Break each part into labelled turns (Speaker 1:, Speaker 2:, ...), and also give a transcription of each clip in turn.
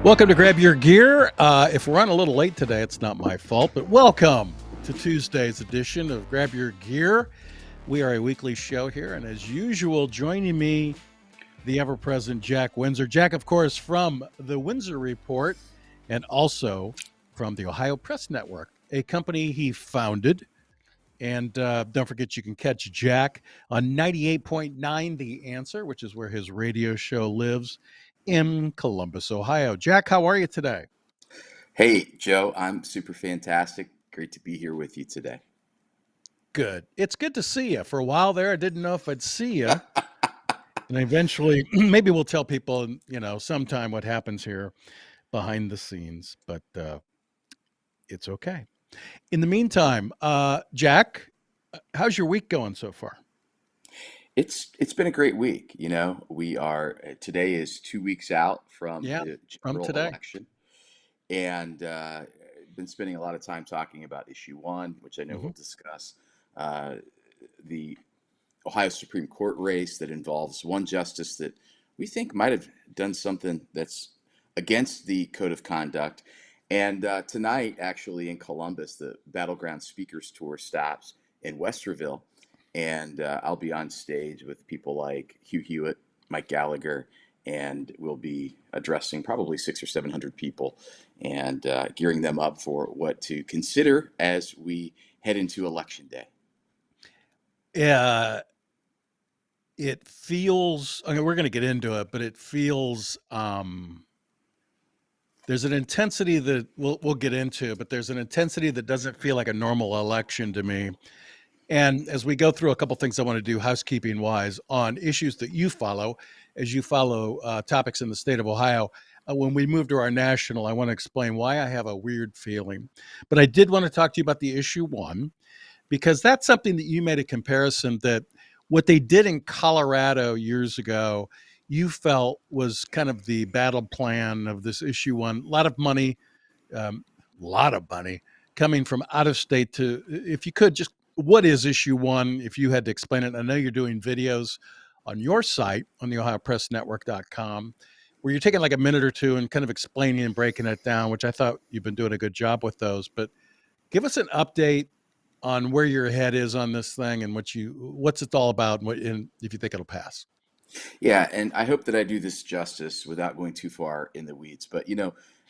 Speaker 1: Welcome to Grab Your Gear. If we're on a little late today, it's not my fault, but welcome to Tuesday's edition of Grab Your Gear. We are a weekly show here, and as usual, joining me, the ever-present Jack Windsor. Jack, of course, from the Windsor Report and also from the Ohio Press Network, a company he founded. And don't forget, you can catch Jack on 98.9 The Answer, which is where his radio show lives in Columbus, Ohio. Jack, how are you today?
Speaker 2: Hey, Joe, I'm super fantastic. Great to be here with you today.
Speaker 1: Good. It's good to see you. For a while there, I didn't know if I'd see you. And eventually, maybe we'll tell people, sometime what happens here behind the scenes, but it's okay. In the meantime, Jack, how's your week going so far?
Speaker 2: It's been a great week. We are today is 2 weeks out from
Speaker 1: Yeah,
Speaker 2: the
Speaker 1: from
Speaker 2: general
Speaker 1: today.
Speaker 2: election, and been spending a lot of time talking about issue one, which I know
Speaker 1: Hmm.
Speaker 2: we'll discuss. Uh, the Ohio Supreme Court race that involves one justice that we think might have done something that's against the code of conduct. And tonight, actually, in Columbus, the Battleground Speakers Tour stops in Westerville. And I'll be on stage with people like Hugh Hewitt, Mike Gallagher, and we'll be addressing probably 600 or 700 people and gearing them up for what to consider as we head into Election Day.
Speaker 1: Yeah, it feels, I mean, we're going to get into it, but it feels, there's an intensity that we'll get into, but there's an intensity that doesn't feel like a normal election to me. And as we go through a couple things I want to do housekeeping wise on issues that you follow, as you follow topics in the state of Ohio, when we move to our national, I want to explain why I have a weird feeling. But I did want to talk to you about the issue one, because that's something that you made a comparison that what they did in Colorado years ago, you felt was kind of the battle plan of this issue one. A lot of money coming from out of state to, if you could just, what is issue one? If you had to explain it, I know you're doing videos on your site on the OhioPressNetwork.com where you're taking like a minute or two and kind of explaining and breaking it down, which I thought you've been doing a good job with those. But give us an update on where your head is on this thing and what's it all about and if you think it'll pass.
Speaker 2: Yeah, and I hope that I do this justice without going too far in the weeds. But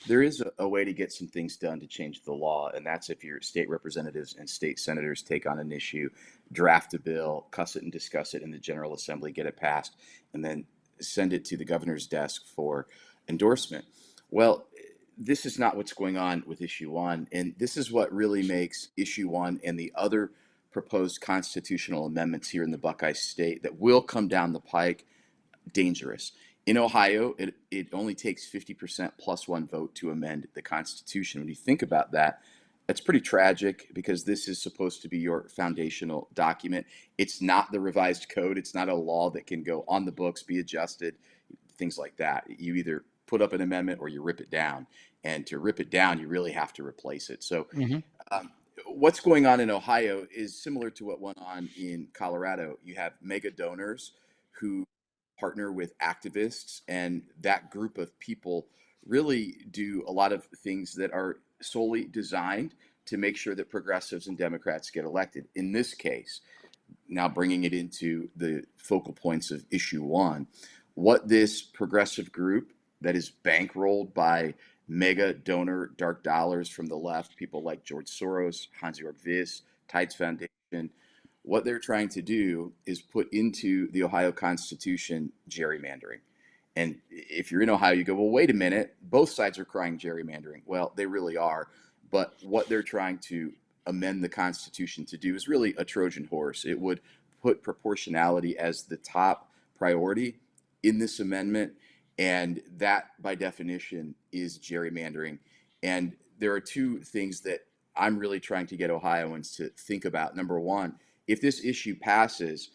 Speaker 2: there is a way to get some things done to change the law, and that's if your state representatives and state senators take on an issue, draft a bill, cuss it and discuss it in the General Assembly, get it passed, and then send it to the governor's desk for endorsement. Well, this is not what's going on with issue one, and this is what really makes issue one and the other proposed constitutional amendments here in the Buckeye State that will come down the pike dangerous. In Ohio, it only takes 50% plus one vote to amend the Constitution. When you think about that, that's pretty tragic because this is supposed to be your foundational document. It's not the revised code. It's not a law that can go on the books, be adjusted, things like that. You either put up an amendment or you rip it down. And to rip it down, you really have to replace it. So,
Speaker 1: Mm-hmm.
Speaker 2: um, what's going on in Ohio is similar to what went on in Colorado. You have mega donors who partner with activists, and that group of people really do a lot of things that are solely designed to make sure that progressives and Democrats get elected. In this case, now bringing it into the focal points of issue one, what this progressive group that is bankrolled by mega donor dark dollars from the left, people like George Soros, Hans-Jörg Wyss, Tides Foundation, what they're trying to do is put into the Ohio Constitution gerrymandering. And if you're in Ohio, you go, well, wait a minute, both sides are crying gerrymandering. Well, they really are. But what they're trying to amend the Constitution to do is really a Trojan horse. It would put proportionality as the top priority in this amendment. And that, by definition, is gerrymandering. And there are two things that I'm really trying to get Ohioans to think about. Number one, if this issue passes,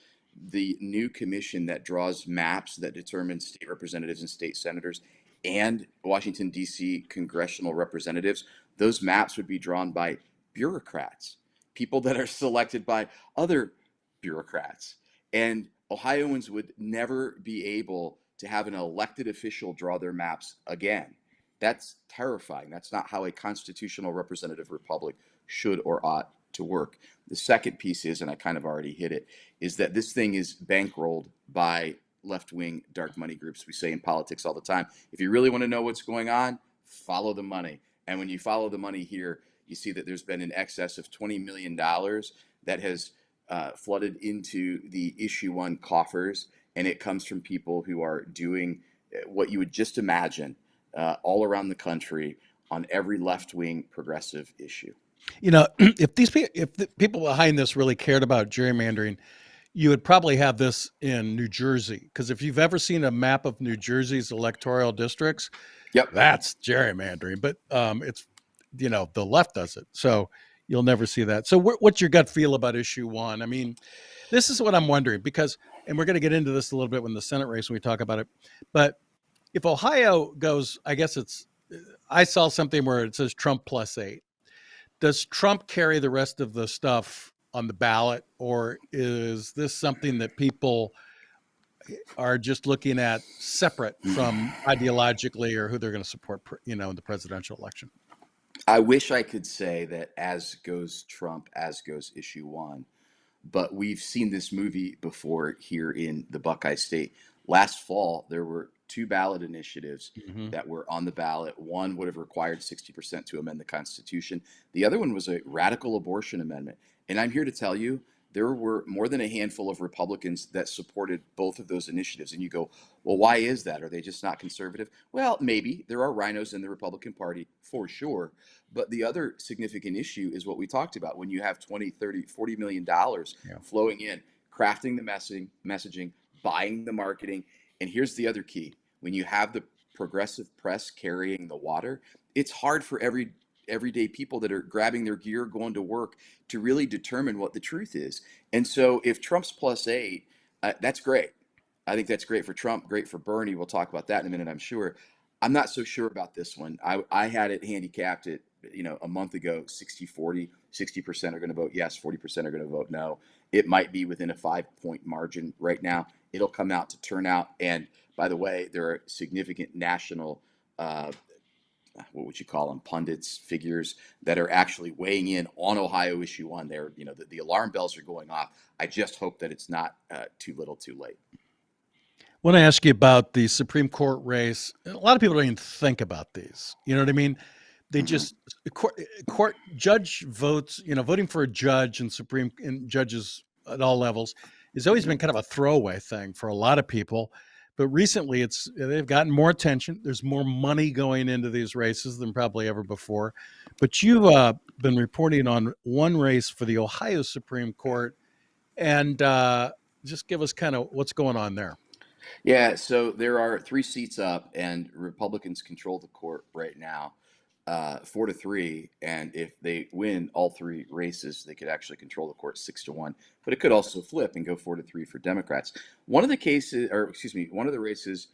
Speaker 2: the new commission that draws maps that determine state representatives and state senators and Washington, D.C. congressional representatives, those maps would be drawn by bureaucrats, people that are selected by other bureaucrats. And Ohioans would never be able to have an elected official draw their maps again. That's terrifying. That's not how a constitutional representative republic should or ought to work. The second piece is, and I kind of already hit it, is that this thing is bankrolled by left-wing dark money groups. We say in politics all the time, if you really want to know what's going on, follow the money. And when you follow the money here, you see that there's been an excess of $20 million that has flooded into the issue one coffers, and it comes from people who are doing what you would just imagine all around the country on every left-wing progressive issue.
Speaker 1: If if the people behind this really cared about gerrymandering, you would probably have this in New Jersey. Because if you've ever seen a map of New Jersey's electoral districts,
Speaker 2: Yep.
Speaker 1: that's gerrymandering. But it's the left does it, so you'll never see that. So what's your gut feel about issue one? I mean, this is what I'm wondering, because, and we're going to get into this a little bit when the Senate race when we talk about it. But if Ohio goes, I saw something where it says Trump +8. Does Trump carry the rest of the stuff on the ballot, or is this something that people are just looking at separate from ideologically or who they're going to support, in the presidential election?
Speaker 2: I wish I could say that as goes Trump, as goes issue one, but we've seen this movie before here in the Buckeye State. Last fall, there were two ballot initiatives that were on the ballot. One would have required 60% to amend the Constitution. The other one was a radical abortion amendment. And I'm here to tell you, there were more than a handful of Republicans that supported both of those initiatives. And you go, well, why is that? Are they just not conservative? Well, maybe. There are rhinos in the Republican Party, for sure. But the other significant issue is what we talked about. When you have 20, 30, $40 million flowing in, crafting the messaging, buying the marketing. And here's the other key. When you have the progressive press carrying the water, it's hard for everyday people that are grabbing their gear, going to work, to really determine what the truth is. And so if Trump's +8, that's great. I think that's great for Trump, great for Bernie. We'll talk about that in a minute, I'm sure. I'm not so sure about this one. I had it handicapped at, a month ago, 60-40, 60% are going to vote yes, 40% are going to vote no. It might be within a 5-point margin right now. It'll come out to turnout. And by the way, there are significant national, what would you call them, pundits, figures that are actually weighing in on Ohio issue one. There, the alarm bells are going off. I just hope that it's not too little too late.
Speaker 1: I want to ask you about the Supreme Court race. A lot of people don't even think about these. You know what I mean? They just court judge votes. Voting for a judge and judges at all levels has always been kind of a throwaway thing for a lot of people. But recently, they've gotten more attention. There's more money going into these races than probably ever before. But you've been reporting on one race for the Ohio Supreme Court, and just give us kind of what's going on there.
Speaker 2: Yeah, so there are 3 seats up, and Republicans control the court right now, 4-3. And if they win all 3 races, they could actually control the court 6-1. But it could also flip and go 4-3 for Democrats. One of the races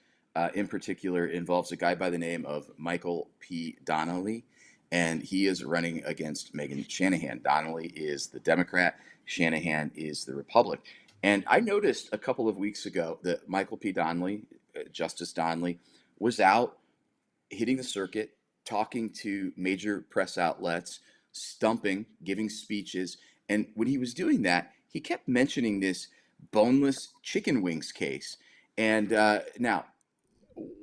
Speaker 2: in particular involves a guy by the name of Michael P. Donnelly, and he is running against Megan Shanahan. Donnelly is the Democrat, Shanahan is the Republican. And I noticed a couple of weeks ago that Michael P. Donnelly, Justice Donnelly, was out hitting the circuit, talking to major press outlets, stumping, giving speeches. And when he was doing that, he kept mentioning this boneless chicken wings case. And now,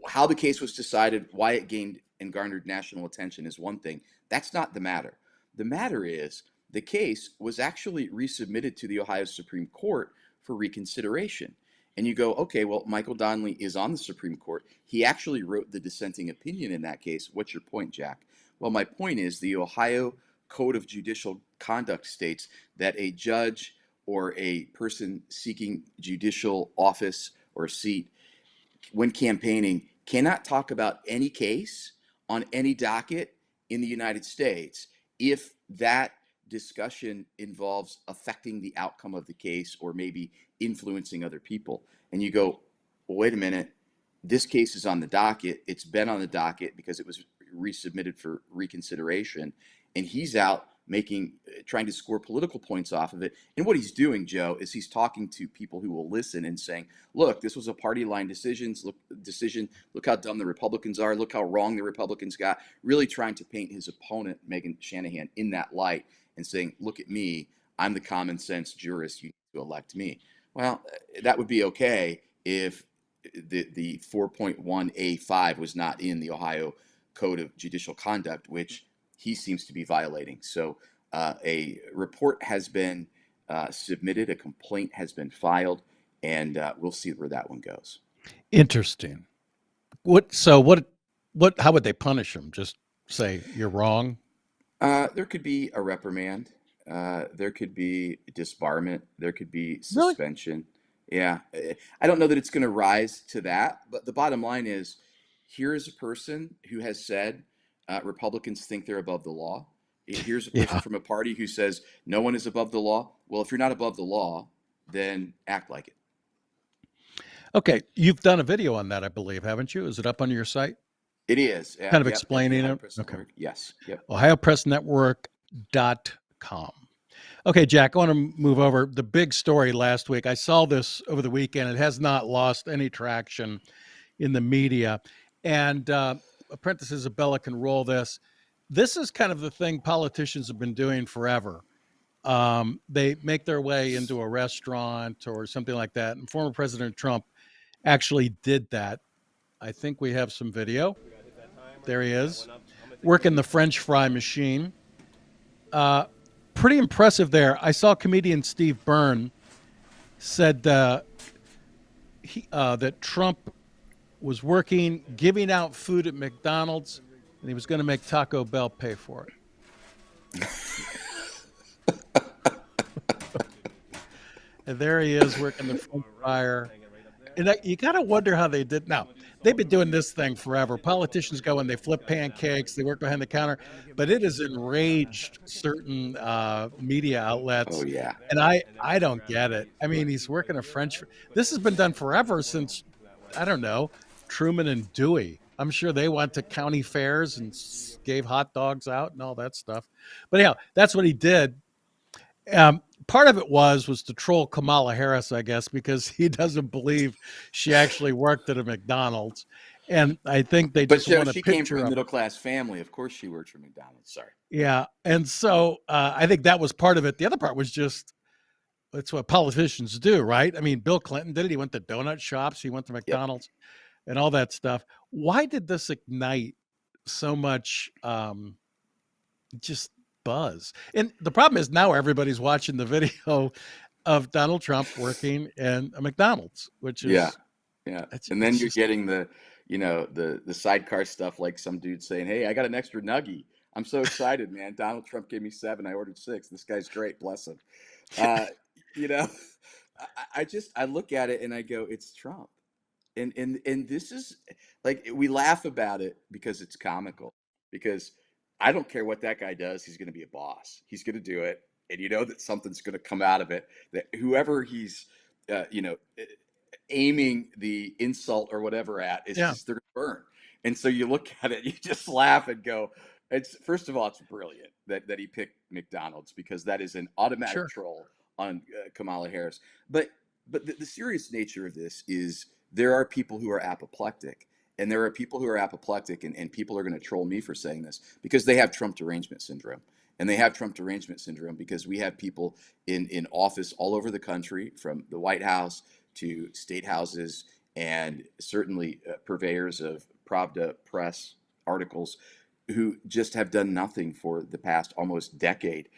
Speaker 2: how the case was decided, why it gained and garnered national attention is one thing. That's not the matter. The matter is the case was actually resubmitted to the Ohio Supreme Court for reconsideration. And you go, okay, well, Michael Donnelly is on the Supreme Court. He actually wrote the dissenting opinion in that case. What's your point, Jack? Well, my point is the Ohio Code of Judicial Conduct states that a judge or a person seeking judicial office or seat when campaigning cannot talk about any case on any docket in the United States if that discussion involves affecting the outcome of the case or maybe influencing other people. And you go, well, wait a minute, this case is on the docket. It's been on the docket because it was resubmitted for reconsideration. And he's out trying to score political points off of it. And what he's doing, Joe, is he's talking to people who will listen and saying, look, this was a party line decision. Look how dumb the Republicans are. Look how wrong the Republicans got. Really trying to paint his opponent, Megan Shanahan, in that light and saying, look at me. I'm the common sense jurist. You need to elect me. Well, that would be okay if the 4.1A5 was not in the Ohio Code of Judicial Conduct, which he seems to be violating. So a report has been submitted, a complaint has been filed, and we'll see where that one goes.
Speaker 1: Interesting. How would they punish him? Just say you're wrong?
Speaker 2: There could be a reprimand. There could be disbarment. There could be
Speaker 1: Really?
Speaker 2: suspension. Yeah. I don't know that it's going to rise to that, but the bottom line is here is a person who has said Republicans think they're above the law. Here's a person
Speaker 1: Yeah.
Speaker 2: from a party who says no one is above the law. Well, if you're not above the law, then act like it.
Speaker 1: Okay. You've done a video on that, I believe, haven't you? Is it up on your site?
Speaker 2: It is.
Speaker 1: Kind of
Speaker 2: Yep,
Speaker 1: explaining
Speaker 2: Ohio
Speaker 1: it?
Speaker 2: Press
Speaker 1: Okay.
Speaker 2: Network. Yes. Yep.
Speaker 1: OhioPressNetwork.com. Okay, Jack, I want to move over. The big story last week, I saw this over the weekend. It has not lost any traction in the media. And Apprentice Isabella can roll this. This is kind of the thing politicians have been doing forever. They make their way into a restaurant or something like that. And former President Trump actually did that. I think we have some video. There he is, working the French fry machine. Pretty impressive there. I saw comedian Steve Byrne said that Trump was working, giving out food at McDonald's, and he was going to make Taco Bell pay for it. And there he is working the French fryer. And you got to wonder how they did. Now, they've been doing this thing forever. Politicians go and they flip pancakes, they work behind the counter, but it has enraged certain media outlets.
Speaker 2: Oh, yeah.
Speaker 1: And I don't get it. I mean, he's working a French. This has been done forever since, I don't know, Truman and Dewey. I'm sure they went to county fairs and gave hot dogs out and all that stuff. But yeah, that's what he did. Part of it was to troll Kamala Harris, I guess, because he doesn't believe she actually worked at a McDonald's. And I think they
Speaker 2: But
Speaker 1: just
Speaker 2: Joe,
Speaker 1: want to
Speaker 2: she came
Speaker 1: picture
Speaker 2: from a
Speaker 1: him.
Speaker 2: middle class family. Of course, she worked for McDonald's. Sorry.
Speaker 1: Yeah. And so I think that was part of it. The other part was just that's what politicians do, right? I mean, Bill Clinton did it. He went to donut shops, he went to
Speaker 2: Yep.
Speaker 1: McDonald's and all that stuff. Why did this ignite so much just buzz? And the problem is now everybody's watching the video of Donald Trump working in a McDonald's, which is
Speaker 2: Yeah. And then
Speaker 1: it's
Speaker 2: you're
Speaker 1: just
Speaker 2: getting the sidecar stuff, like some dude saying, "Hey, I got an extra nuggie. I'm so excited, man. Donald Trump gave me 7. I ordered 6. This guy's great. Bless him." Uh, you know, I look at it and I go, "It's Trump." And this is like we laugh about it because it's comical. Because I don't care what that guy does, he's going to be a boss. He's going to do it, and you know that something's going to come out of it. That whoever he's, you know, aiming the insult or whatever at is
Speaker 1: yeah,
Speaker 2: just they're gonna burn. And so you look at it, you just laugh and go, it's first of all, it's brilliant that he picked McDonald's because that is an automatic
Speaker 1: sure.
Speaker 2: troll on Kamala Harris. But the serious nature of this is there are people who are apoplectic. And there are people who are apoplectic, and people are going to troll me for saying this because they have Trump derangement syndrome. And they have Trump derangement syndrome because we have people in office all over the country, from the White House to state houses, and certainly purveyors of Pravda press articles who just have done nothing for the past almost decade,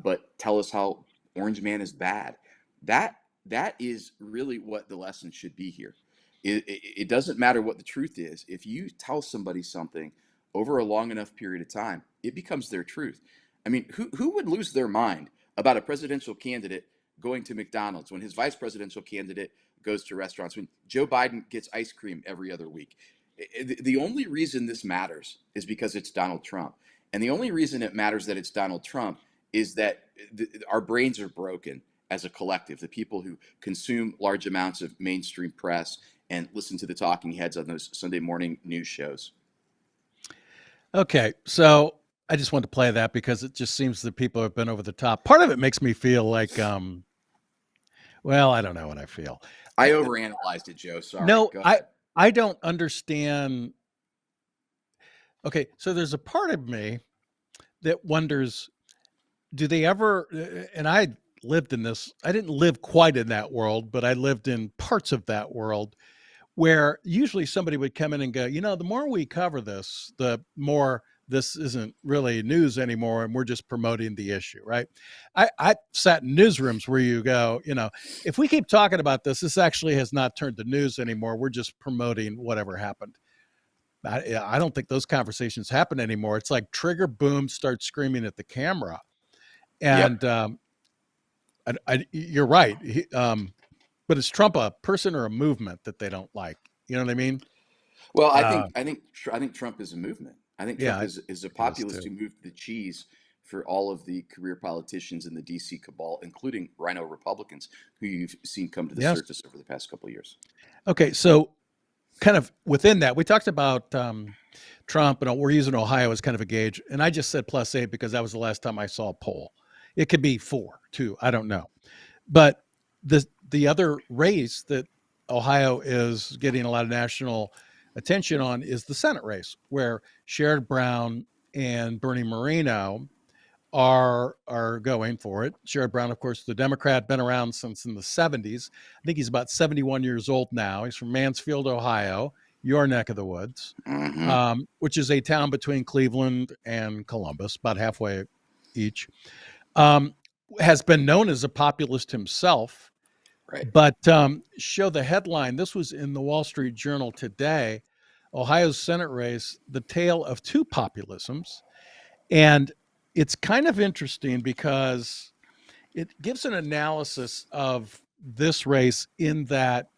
Speaker 2: but tell us how Orange Man is bad. That is really what the lesson should be here. It doesn't matter what the truth is. If you tell somebody something over a long enough period of time, it becomes their truth. I mean, who would lose their mind about a presidential candidate going to McDonald's when his vice presidential candidate goes to restaurants, when Joe Biden gets ice cream every other week? The only reason this matters is because it's Donald Trump. And the only reason it matters that it's Donald Trump is that our brains are broken as a collective, the people who consume large amounts of mainstream press and listen to the talking heads on those Sunday morning news shows.
Speaker 1: Okay, so I just wanted to play that because it just seems that people have been over the top. Part of it makes me feel like, well, I don't know what I feel.
Speaker 2: I
Speaker 1: I,
Speaker 2: overanalyzed it, Joe. Sorry.
Speaker 1: no,
Speaker 2: Go
Speaker 1: I
Speaker 2: ahead.
Speaker 1: I don't understand. Okay, so there's a part of me that wonders, do they ever? And I lived in this. I didn't live quite in that world, but I lived in parts of that world where usually somebody would come in and go, the more we cover this, the more this isn't really news anymore, and we're just promoting the issue, right? I sat in newsrooms where you go, if we keep talking about this, this actually has not turned to news anymore. We're just promoting whatever happened. I don't think those conversations happen anymore. It's like trigger, boom, start screaming at the camera.
Speaker 2: Yep.
Speaker 1: And you're right. But is Trump a person or a movement that they don't like? You know what I mean?
Speaker 2: Well,
Speaker 1: Uh,
Speaker 2: I think Trump is a movement. I think
Speaker 1: yeah,
Speaker 2: Trump
Speaker 1: I
Speaker 2: is a
Speaker 1: think it is
Speaker 2: populist
Speaker 1: too.
Speaker 2: who moved the cheese for all of the career politicians in the DC cabal, including Rhino Republicans, who you've seen come to the
Speaker 1: Yes.
Speaker 2: surface over the past couple of years.
Speaker 1: Okay. So, kind of within that, we talked about Trump, and we're using Ohio as kind of a gauge. And I just said +8 because that was the last time I saw a poll. It could be 4, too. I don't know. But the other race that Ohio is getting a lot of national attention on is the Senate race, where Sherrod Brown and Bernie Moreno are going for it. Sherrod Brown, of course, the Democrat, been around since in the 70s. I think he's about 71 years old now. He's from Mansfield, Ohio, your neck of the woods,
Speaker 2: Hmm.
Speaker 1: which is a town between Cleveland and Columbus, about halfway each. Um, has been known as a populist himself,
Speaker 2: Right.
Speaker 1: but show the headline. This was in the Wall Street Journal today. Ohio's Senate race, the tale of two populisms. And it's kind of interesting because it gives an analysis of this race in that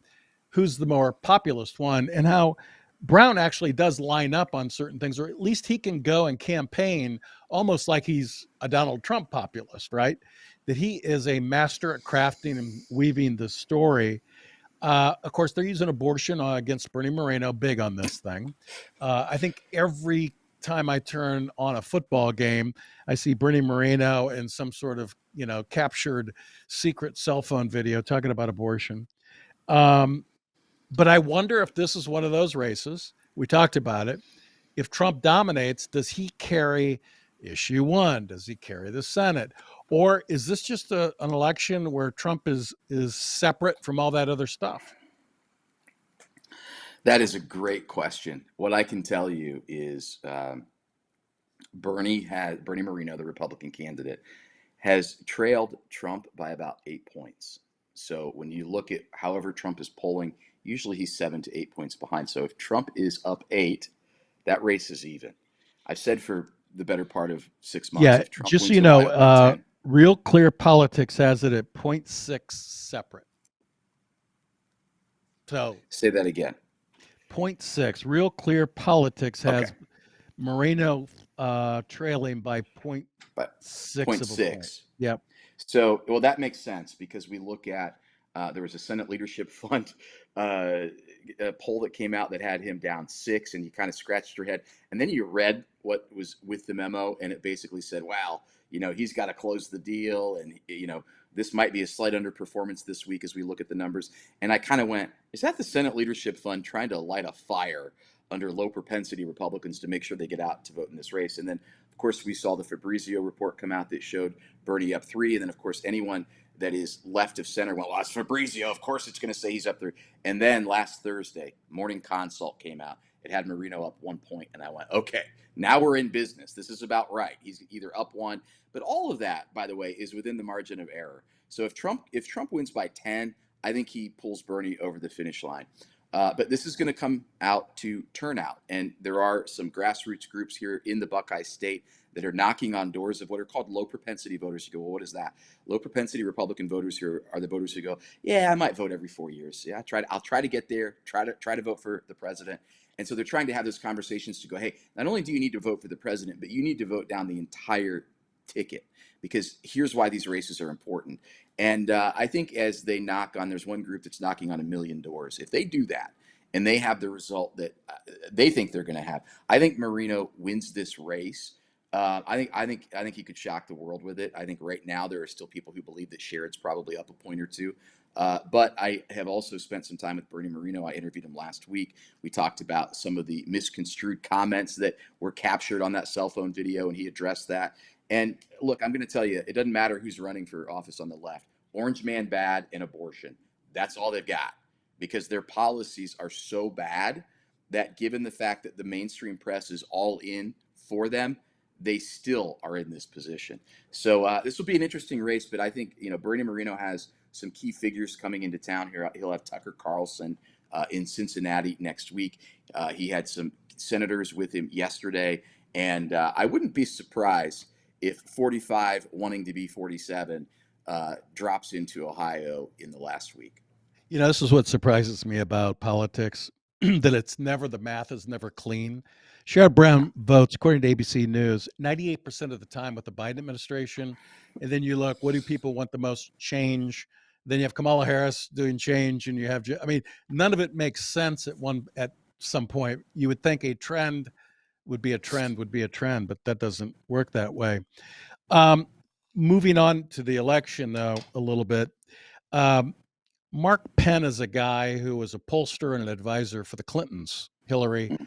Speaker 1: who's the more populist one and how Brown actually does line up on certain things, or at least he can go and campaign almost like he's a Donald Trump populist, right? That he is a master at crafting and weaving the story. Of course, they're using abortion against Bernie Moreno, big on this thing. I think every time I turn on a football game, I see Bernie Moreno in some sort of, captured secret cell phone video talking about abortion. Um, but I wonder if this is one of those races. We talked about it. If Trump dominates, does he carry issue one? Does he carry the Senate? Or is this just an election where Trump is separate from all that other stuff?
Speaker 2: That is a great question. What I can tell you is Bernie Moreno, the Republican candidate, has trailed Trump by about 8 points. So when you look at however Trump is polling, usually he's 7 to 8 points behind. So if Trump is up 8, that race is even. I've said for the better part of 6 months,
Speaker 1: Yeah,
Speaker 2: if Trump
Speaker 1: just so
Speaker 2: wins
Speaker 1: you know,
Speaker 2: Ohio by 10,
Speaker 1: Real Clear Politics has it at point 0.6 separate. So
Speaker 2: say that again.
Speaker 1: point 0.6, Real Clear Politics
Speaker 2: Okay,
Speaker 1: has Moreno trailing by point
Speaker 2: but
Speaker 1: 0.6
Speaker 2: point
Speaker 1: of a point.
Speaker 2: 0.6.
Speaker 1: Yep.
Speaker 2: So, well, that makes sense because we look at there was a Senate Leadership Fund uh, a poll that came out that had him down 6, and you kind of scratched your head, and then you read what was with the memo, and it basically said, "Wow, he's got to close the deal, and this might be a slight underperformance this week as we look at the numbers." And I kind of went, "Is that the Senate Leadership Fund trying to light a fire under low propensity Republicans to make sure they get out to vote in this race?" And then, of course, we saw the Fabrizio report come out that showed Bernie up 3. And then, of course, anyone that is left of center went, "Well, it's Fabrizio. Of course, it's going to say he's up 3." And then last Thursday, Morning Consult came out. It had Marino up 1 point. And I went, "Okay, now we're in business. This is about right. He's either up 1." But all of that, by the way, is within the margin of error. So if Trump wins by 10, I think he pulls Bernie over the finish line. But this is going to come out to turnout. And there are some grassroots groups here in the Buckeye State that are knocking on doors of what are called low propensity voters. You go, "Well, what is that?" Low propensity Republican voters here are the voters who go, "Yeah, I might vote every 4 years. Yeah, I'll try to get there, try to vote for the president." And so they're trying to have those conversations to go, "Hey, not only do you need to vote for the president, but you need to vote down the entire ticket, because here's why these races are important." And I think as they knock on, there's one group that's knocking on 1 million doors. If they do that and they have the result that they think they're going to have, I think Marino wins this race I think he could shock the world with it. I think right now there are still people who believe that Sherrod's probably up a point or two. But I have also spent some time with Bernie Moreno. I interviewed him last week. We talked about some of the misconstrued comments that were captured on that cell phone video, and he addressed that. And look, I'm going to tell you, it doesn't matter who's running for office on the left. Orange man bad and abortion. That's all they've got because their policies are so bad that given the fact that the mainstream press is all in for them, they still are in this position. So this will be an interesting race, but I think Bernie Moreno has some key figures coming into town here. He'll have Tucker Carlson in Cincinnati next week. He had some senators with him yesterday, and I wouldn't be surprised if 45 wanting to be 47 drops into Ohio in the last week.
Speaker 1: This is what surprises me about politics, that it's never, the math is never clean. Sherrod Brown votes, according to ABC News, 98% of the time with the Biden administration. And then you look, what do people want the most? Change. Then you have Kamala Harris doing change, and you have, I mean, none of it makes sense at some point. You would think a trend would be a trend, but that doesn't work that way. Moving on to the election, though, a little bit. Mark Penn is a guy who was a pollster and an advisor for the Clintons, Hillary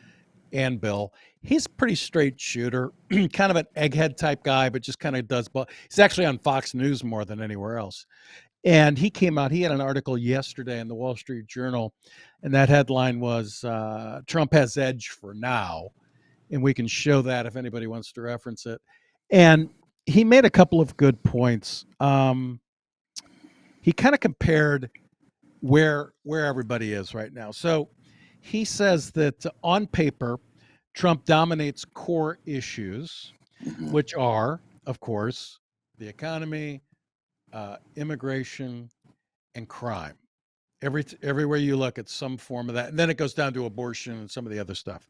Speaker 1: and Bill. He's a pretty straight shooter, kind of an egghead type guy, but just kind of does. He's actually on Fox News more than anywhere else. And he came out, he had an article yesterday in the Wall Street Journal, and that headline was Trump has edge for now. And we can show that if anybody wants to reference it. And he made a couple of good points. He kind of compared where everybody is right now. So he says that on paper, Trump dominates core issues, which are, of course, the economy, immigration, and crime. Everywhere you look, it's some form of that. And then it goes down to abortion and some of the other stuff.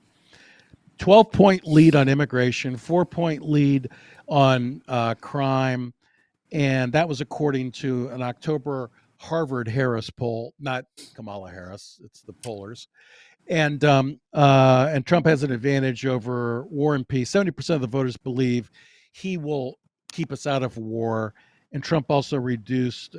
Speaker 1: 12-point lead on immigration, 4-point lead on crime. And that was according to an October Harvard Harris poll, not Kamala Harris, it's the pollers. And Trump has an advantage over War and Peace. 70% of the voters believe he will keep us out of war. And Trump also reduced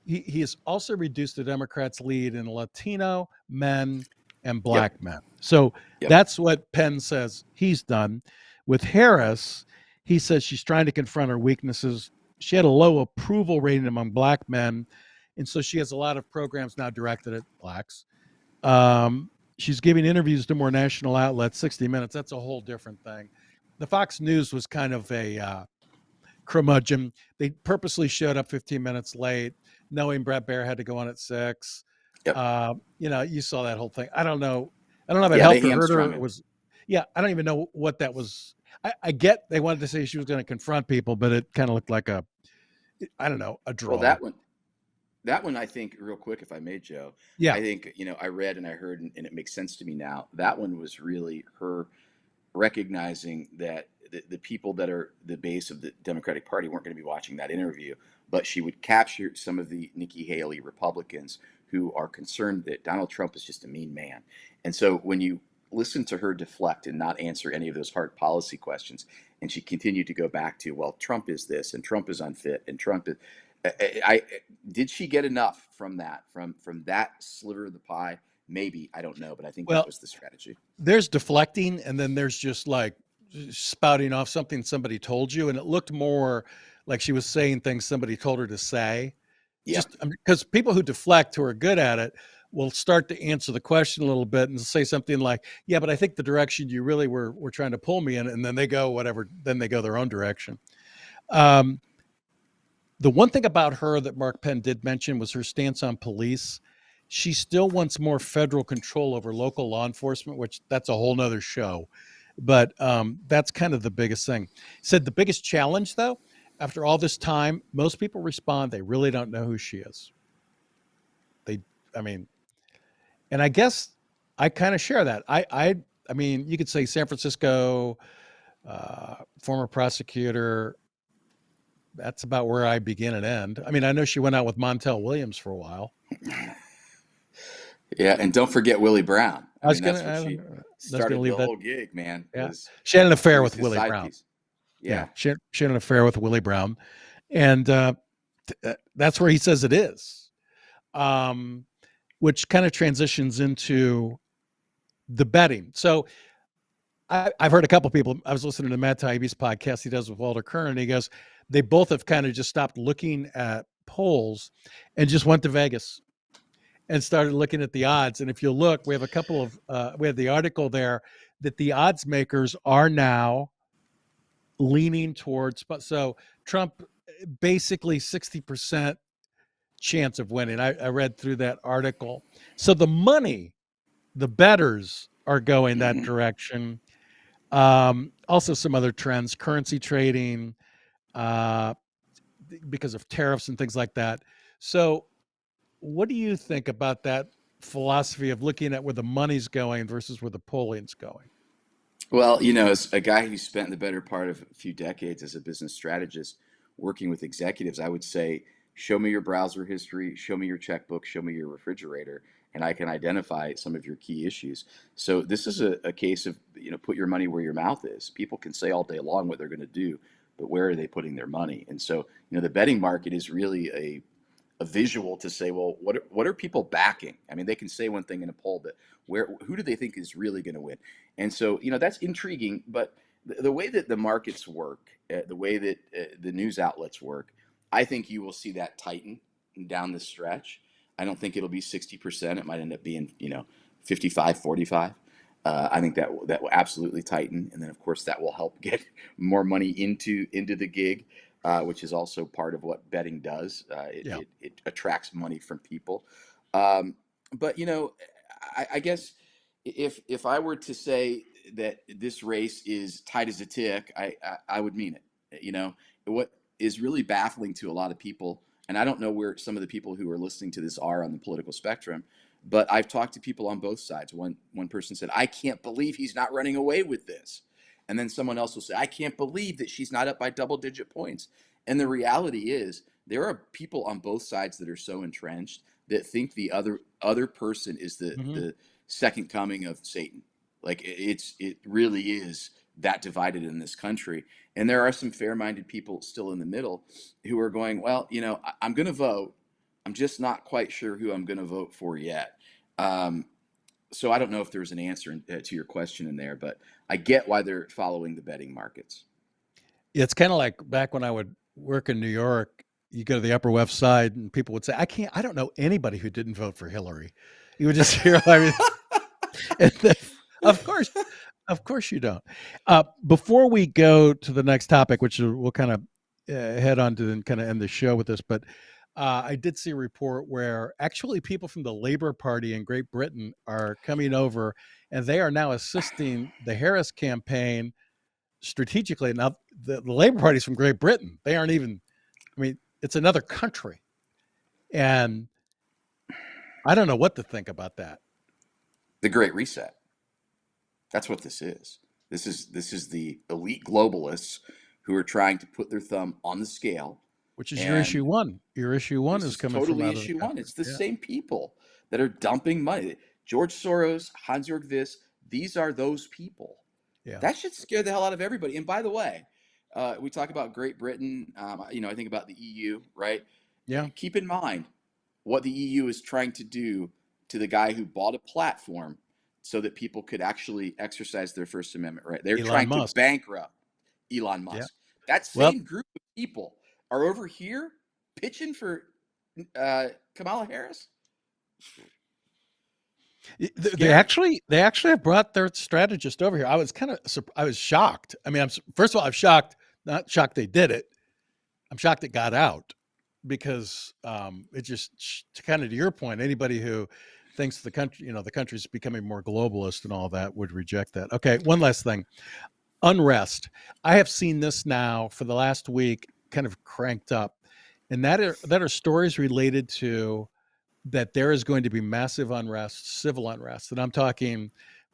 Speaker 1: he has also reduced the Democrats' lead in Latino men and Black men. So that's what Penn says he's done. With Harris, he says she's trying to confront her weaknesses. She had a low approval rating among Black men, and so she has a lot of programs now directed at Blacks. She's giving interviews to more national outlets, 60 Minutes. That's a whole different thing. The Fox News was kind of a curmudgeon. They purposely showed up 15 minutes late, knowing Brett Baer had to go on at 6. You saw that whole thing. I don't know if it helped or hurt her. It was, I don't even know what that was. I get they wanted to say she was going to confront people, but it kind of looked like a draw.
Speaker 2: Well, that one, I think, real quick, if I may, Joe. I think, I read and I heard, and it makes sense to me now. That one was really her recognizing that the people that are the base of the Democratic Party weren't going to be watching that interview, but she would capture some of the Nikki Haley Republicans who are concerned that Donald Trump is just a mean man. And so when you listen to her deflect and not answer any of those hard policy questions, and she continued to go back to, well, Trump is this, and Trump is unfit, and Trump is, did she get enough from that, from that sliver of the pie? Maybe, I don't know, but I think that was the strategy.
Speaker 1: There's deflecting, and then there's just like spouting off something somebody told you, and it looked more like she was saying things somebody told her to say. Just because people who deflect, who are good at it, will start to answer the question a little bit and say something like, yeah, but I think the direction you really were trying to pull me in, and then they go whatever, then they go their own direction. The one thing about her that Mark Penn did mention was her stance on police. She still wants more federal control over local law enforcement, which that's a whole nother show. But that's kind of the biggest thing. Said the biggest challenge, though, after all this time, most people respond they really don't know who she is. And I guess I kind of share that. I mean, you could say San Francisco, former prosecutor. That's about where I begin and end. I mean, I know she went out with Montel Williams for a while.
Speaker 2: Yeah, and don't forget Willie Brown. I
Speaker 1: I was
Speaker 2: mean,
Speaker 1: gonna,
Speaker 2: that's what she started
Speaker 1: leave
Speaker 2: the
Speaker 1: that.
Speaker 2: whole gig, man.
Speaker 1: Yeah,
Speaker 2: Was
Speaker 1: she had an
Speaker 2: she
Speaker 1: affair
Speaker 2: was
Speaker 1: with
Speaker 2: his
Speaker 1: Willie
Speaker 2: side
Speaker 1: Brown.
Speaker 2: piece.
Speaker 1: Yeah,
Speaker 2: Yeah.
Speaker 1: she had an affair with Willie Brown, and that's where he says it is. Um, which kind of transitions into the betting. So I've heard a couple people. I was listening to Matt Taibbi's podcast he does with Walter Kern, and he goes, they both have kind of just stopped looking at polls and just went to Vegas and started looking at the odds. And if you look, we have a couple of we have the article there that the odds makers are now leaning towards. So Trump basically 60% chance of winning. I read through that article. So the money, the betters are going that
Speaker 2: Hmm.
Speaker 1: direction. Also, some other trends, currency trading, uh, because of tariffs and things like that. So, what do you think about that philosophy of looking at where the money's going versus where the polling's going?
Speaker 2: Well, as a guy who spent the better part of a few decades as a business strategist working with executives, I would say, show me your browser history, show me your checkbook, show me your refrigerator, and I can identify some of your key issues. So this is a case of, put your money where your mouth is. People can say all day long what they're going to do, but where are they putting their money? And so, the betting market is really a visual to say, well, what are people backing? I mean, they can say one thing in a poll, but who do they think is really going to win? And so, that's intriguing. But the way that the markets work, the way that the news outlets work, I think you will see that tighten down the stretch. I don't think it'll be 60%. It might end up being 55-45. I think that will absolutely tighten, and then of course that will help get more money into the gig, which is also part of what betting does. It,
Speaker 1: Yeah.
Speaker 2: it, it attracts money from people. Um, but I guess if I were to say that this race is tight as a tick, I would mean it. What is really baffling to a lot of people, and I don't know where some of the people who are listening to this are on the political spectrum, but I've talked to people on both sides. One person said, "I can't believe he's not running away with this," and then someone else will say, "I can't believe that she's not up by double-digit points." And the reality is, there are people on both sides that are so entrenched that think the other person is the
Speaker 1: Hmm.
Speaker 2: the second coming of Satan. Like it really is that divided in this country. And there are some fair-minded people still in the middle who are going, well, I'm going to vote. I'm just not quite sure who I'm going to vote for yet. Um, so I don't know if there's an answer to your question in there, but I get why they're following the betting markets.
Speaker 1: It's kind of like back when I would work in New York. You go to the Upper West Side, and people would say, I don't know anybody who didn't vote for Hillary." You would just hear, I mean, and then, of course, of course you don't. Before we go to the next topic, which we'll kind of head on to and kind of end the show with this, but I did see a report where actually people from the Labor Party in Great Britain are coming over, and they are now assisting the Harris campaign strategically. Now, the Labor Party's from Great Britain. They aren't even, I mean, it's another country. And I don't know what to think about that,
Speaker 2: The Great Reset. That's what this is. This is the elite globalists who are trying to put their thumb on the scale.
Speaker 1: which is your issue
Speaker 2: And
Speaker 1: one. Your issue one
Speaker 2: this
Speaker 1: is
Speaker 2: is
Speaker 1: coming from
Speaker 2: totally
Speaker 1: out of the
Speaker 2: issue one.
Speaker 1: country.
Speaker 2: It's the
Speaker 1: Yeah.
Speaker 2: same people that are dumping money. George Soros, Hans-Jörg Wyss, these are those people.
Speaker 1: Yeah.
Speaker 2: That should scare the hell out of everybody. And by the way, we talk about Great Britain. I think about the EU, right?
Speaker 1: Yeah.
Speaker 2: Keep in mind what the EU is trying to do to the guy who bought a platform so that people could actually exercise their First Amendment right. They're
Speaker 1: Elon
Speaker 2: trying to
Speaker 1: Musk.
Speaker 2: bankrupt Elon
Speaker 1: Yeah.
Speaker 2: Musk. That
Speaker 1: Well,
Speaker 2: same group of people are over here pitching for Kamala Harris.
Speaker 1: they
Speaker 2: Scary.
Speaker 1: actually have brought their strategist over here. I was I was shocked. I mean, first of all, I'm shocked. Not shocked they did it. I'm shocked it got out because it just kind of to your point. Anybody who thinks the country, the country's becoming more globalist and all that would reject that. Okay, one last thing. Unrest. I have seen this now for the last week, kind of cranked up, and that are stories related to that there is going to be massive unrest, civil unrest. And I'm talking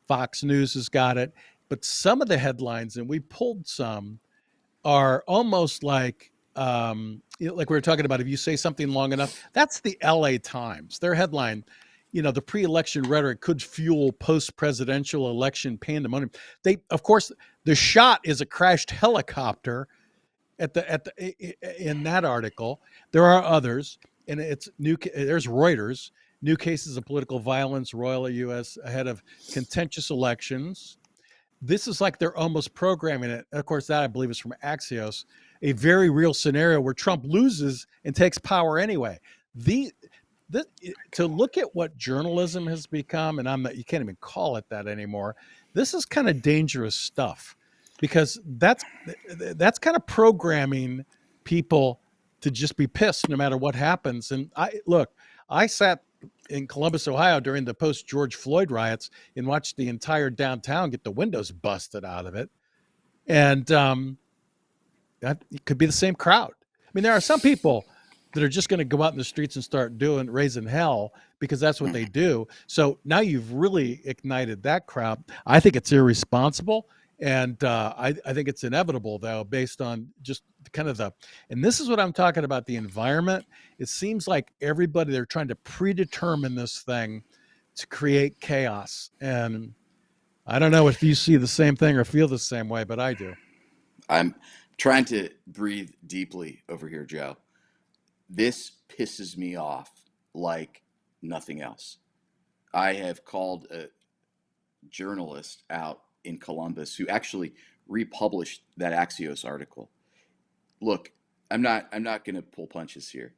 Speaker 1: Fox News has got it. But some of the headlines, and we pulled some, are almost like, like we were talking about, if you say something long enough, that's the LA Times. Their headline the pre-election rhetoric could fuel post-presidential election pandemonium. Of course, the shot is a crashed helicopter in that article. There are others, and it's new. There's Reuters. New cases of political violence roil the U.S. ahead of contentious elections. This is like they're almost programming it. Of course, that I believe is from Axios, a very real scenario where Trump loses and takes power anyway. The to look at what journalism has become, and you can't even call it that anymore. This is kind of dangerous stuff because that's kind of programming people to just be pissed no matter what happens. And I sat in Columbus, Ohio during the post George Floyd riots and watched the entire downtown get the windows busted out of it. And that it could be the same crowd. I mean, there are some people that are just going to go out in the streets and start raising hell because that's what they do. So now you've really ignited that crowd. I think it's irresponsible. And I think it's inevitable, though, based on just kind of and this is what I'm talking about, the environment. It seems like they're trying to predetermine this thing to create chaos. And I don't know if you see the same thing or feel the same way, but I do.
Speaker 2: I'm trying to breathe deeply over here, Joe. This pisses me off like nothing else. I have called a journalist out in Columbus who actually republished that Axios article. Look, I'm not going to pull punches here.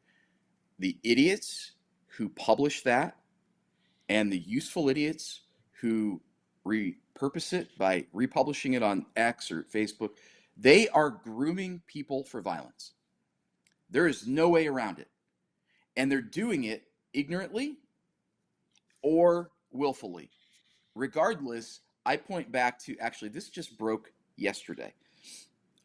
Speaker 2: The idiots who publish that and the useful idiots who repurpose it by republishing it on X or Facebook, they are grooming people for violence. There is no way around it. And they're doing it ignorantly or willfully. Regardless, I point back to actually, this just broke yesterday.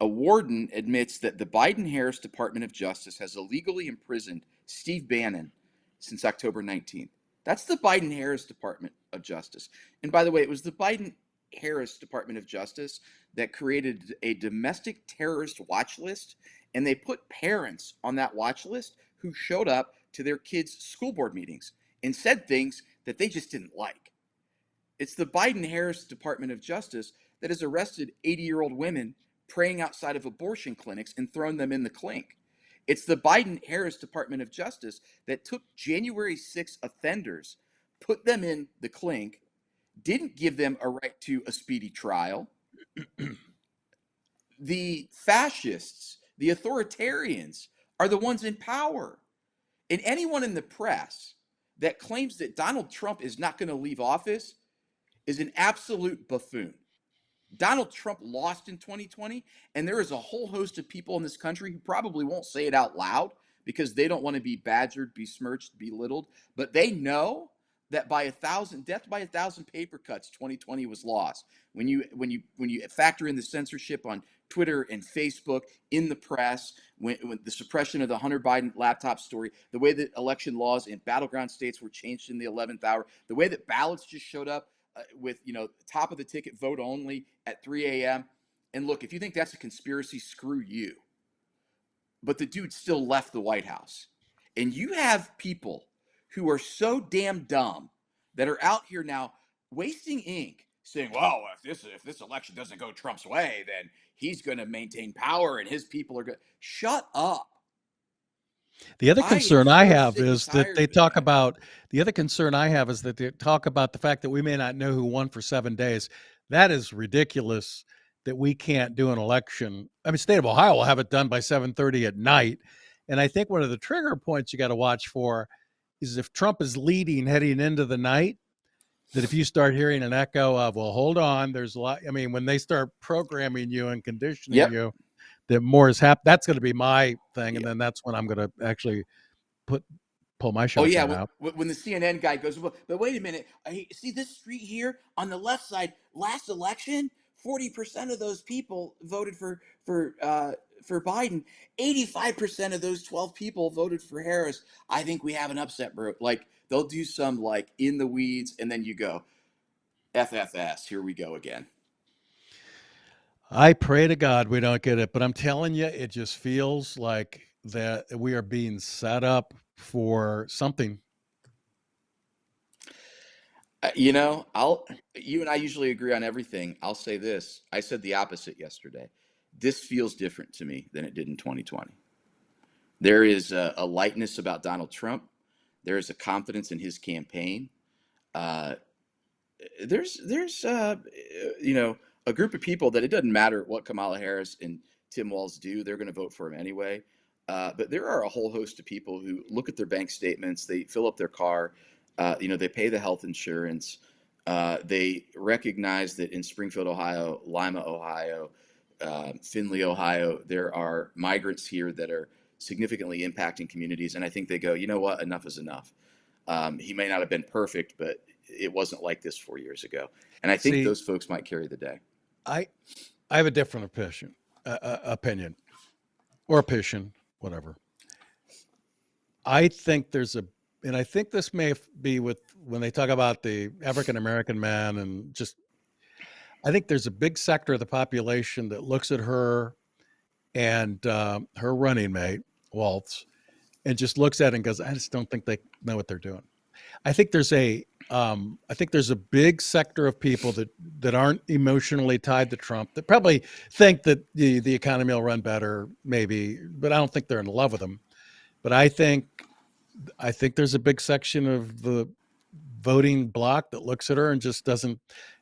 Speaker 2: A warden admits that the Biden-Harris Department of Justice has illegally imprisoned Steve Bannon since October 19th. That's the Biden-Harris Department of Justice. And by the way, it was the Biden-Harris Department of Justice that created a domestic terrorist watch list, and they put parents on that watch list who showed up to their kids' school board meetings and said things that they just didn't like. It's the Biden-Harris Department of Justice that has arrested 80-year-old women praying outside of abortion clinics and thrown them in the clink. It's the Biden-Harris Department of Justice that took January 6 offenders, put them in the clink, didn't give them a right to a speedy trial. The fascists, the authoritarians, are the ones in power. And anyone in the press that claims that Donald Trump is not going to leave office is an absolute buffoon. Donald Trump lost in 2020, and there is a whole host of people in this country who probably won't say it out loud because they don't want to be badgered, besmirched, belittled, but they know that death by a thousand paper cuts, 2020 was lost. When you factor in the censorship on Twitter and Facebook, in the press, when the suppression of the Hunter Biden laptop story, the way that election laws in battleground states were changed in the 11th hour, the way that ballots just showed up with top of the ticket vote only at 3 a.m. And look, if you think that's a conspiracy, screw you. But the dude still left the White House. And you have people who are so damn dumb that are out here now wasting ink saying, well, if this election doesn't go Trump's way, then he's going to maintain power and his people are good. Shut up.
Speaker 1: The other concern I have is that they talk
Speaker 2: man.
Speaker 1: about the other concern I have is that they talk about the fact that we may not know who won for 7 days. That is ridiculous that we can't do an election. I mean, state of Ohio will have it done by 7:30 at night. And I think one of the trigger points you got to watch for is if Trump is leading heading into the night, that if you start hearing an echo of, well, hold on, there's a lot. I mean, when they start programming you and conditioning you, that more is happening. That's going to be my thing. And then that's when I'm going to actually pull my shotgun out.
Speaker 2: When the CNN guy goes, well, but wait a minute, see this street here on the left side, last election, 40% of those people voted for Biden. 85% of those 12 people voted for Harris. I think we have an upset, bro. Like they'll do some like in the weeds, and then you go, FFS, here we go again.
Speaker 1: I pray to God we don't get it, but I'm telling you, it just feels like that we are being set up for something.
Speaker 2: You and I usually agree on everything. I'll say this. I said the opposite yesterday. This feels different to me than it did in 2020. There is a lightness about Donald Trump. There is a confidence in his campaign. Uh, there's a group of people that it doesn't matter what Kamala Harris and Tim Walz do, they're going to vote for him anyway. But there are a whole host of people who look at their bank statements, they fill up their car, they pay the health insurance, they recognize that in Springfield, Ohio, Lima, Ohio, Findlay, Ohio, there are migrants here that are significantly impacting communities, and I think they go, you know what, enough is enough. He may not have been perfect, but it wasn't like this 4 years ago. And I think
Speaker 1: See,
Speaker 2: those folks might carry the day.
Speaker 1: I I have a different opinion or opinion, whatever. I think there's a, and I think this may be with when they talk about the African American man and just, I think there's a big sector of the population that looks at her and her running mate, Waltz, and just looks at it and goes, I just don't think they know what they're doing. I think there's a big sector of people that aren't emotionally tied to Trump that probably think that the economy will run better, maybe, but I don't think they're in love with him. But I think there's a big section of the voting bloc that looks at her and just doesn't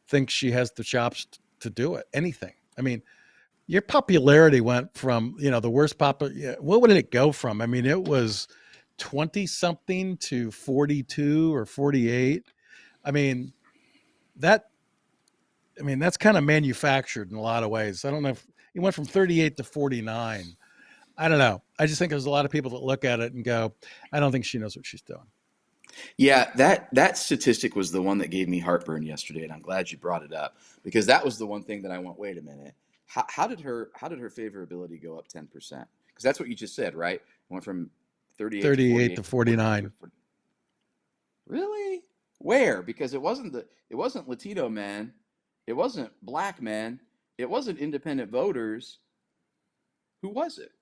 Speaker 1: think she has the chops to do it. Anything. I mean, your popularity went from, the worst what would it go from? I mean, it was 20 something to 42 or 48. I mean, that that's kind of manufactured in a lot of ways. I don't know if it went from 38 to 49. I don't know. I just think there's a lot of people that look at it and go, I don't think she knows what she's doing.
Speaker 2: Yeah, that statistic was the one that gave me heartburn yesterday, and I'm glad you brought it up because that was the one thing that I went, wait a minute, how did her favorability go up 10%? Because that's what you just said, right? It went from 38 to
Speaker 1: 38
Speaker 2: 48
Speaker 1: to
Speaker 2: to 42
Speaker 1: 49.
Speaker 2: to 40. Really? Where? Because it wasn't Latino men, it wasn't black men, it wasn't independent voters. Who was it?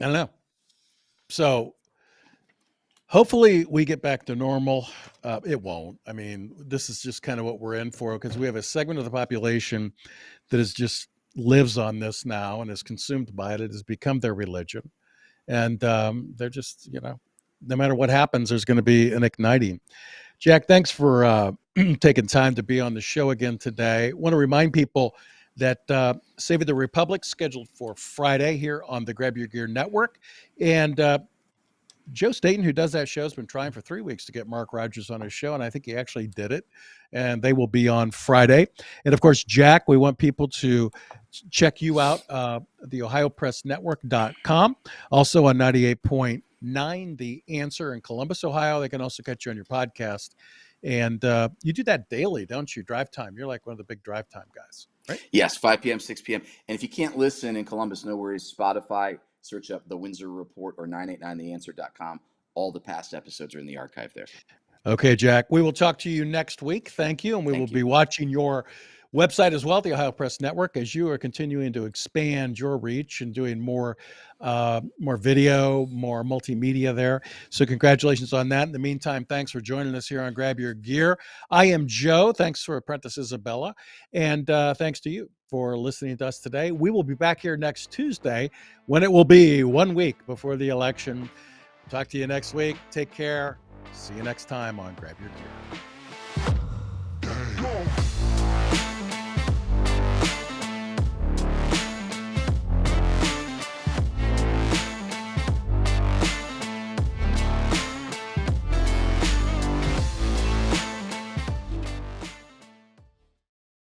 Speaker 1: I don't know. So hopefully we get back to normal. It won't. I mean, this is just kind of what we're in for because we have a segment of the population that is just lives on this now and is consumed by it. It has become their religion. And they're just, no matter what happens, there's going to be an igniting. Jack, thanks for taking time to be on the show again today. I want to remind people that Save the Republic scheduled for Friday here on the Grab Your Gear Network. And Joe Staten, who does that show, has been trying for 3 weeks to get Mark Rogers on his show, and I think he actually did it. And they will be on Friday. And of course, Jack, we want people to check you out, the OhioPressNetwork.com, also on 98.9 The Answer in Columbus, Ohio. They can also catch you on your podcast. And you do that daily, don't you? Drive time. You're like one of the big drive time guys, right?
Speaker 2: Yes, 5 p.m., 6 p.m. And if you can't listen in Columbus, no worries. Spotify, search up the Windsor Report or 989theanswer.com. All the past episodes are in the archive there.
Speaker 1: Okay, Jack. We will talk to you next week. Thank you. And we will be watching your website as well, the Ohio Press Network, as you are continuing to expand your reach and doing more video, more multimedia there. So congratulations on that. In the meantime, thanks for joining us here on Grab Your Gear. I am Joe. Thanks for Apprentice Isabella. And thanks to you for listening to us today. We will be back here next Tuesday when it will be 1 week before the election. Talk to you next week. Take care. See you next time on Grab Your Gear.